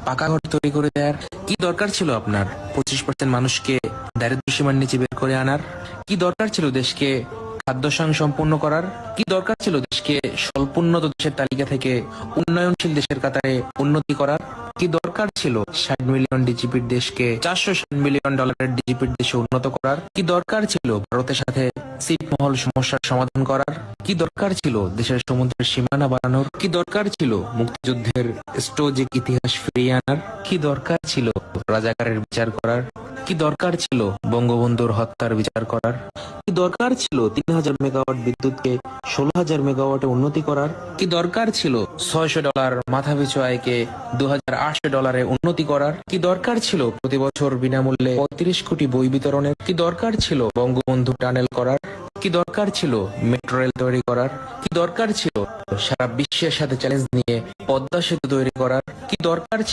পাকা ঘর তৈরি করে দেওয়ার? কি দরকার ছিল আপনার 25% মানুষকে দারিদ্র্য সীমার নিচে বের করে আনার? কি দরকার ছিল দেশকে খাদ্য সম্পন্ন করার? কি দরকার ছিল দেশকে স্বল্পোন্নত দেশের তালিকা থেকে উন্নয়নশীল দেশের কাতারে উন্নতি করার? কি দরকার ছিল 60 মিলিয়ন ডিজিপির দেশকে $460 মিলিয়ন ডিজিপির দেশে উন্নত করার? কি দরকার ছিল ভারতের সাথে ছিটমহল সমস্যার সমাধান করার? কি দরকার ছিল দেশের সমুদ্রের সীমানা বাড়ানোর? কি দরকার ছিল মুক্তিযুদ্ধের স্ট্রোজিক ইতিহাস ফিরিয়ে আনার? কি দরকার ছিল রাজাকারের বিচার করার? কি দরকার ছিল বঙ্গবন্ধুর হত্যার বিচার করার? কি দরকার ছিল 3000 মেগাওয়াট বিদ্যুৎকে 16,000 মেগাওয়াটে উন্নতি করার? কি দরকার ছিল $600 মাথাপিছু আয়কে $2,800 উন্নতি করার? কি দরকার ছিল প্রতি বছর বিনামূল্যে 35 কোটি বই বিতরণের? কি দরকার ছিল বঙ্গবন্ধু টানেল করার? কি দরকার ছিল মেট্রো রেল তৈরি করার? কি দরকার ছিল সারা বিশ্বের সাথে চ্যালেঞ্জ নিয়ে পদ্মা সেতু তৈরি করার? কি দরকার ছিল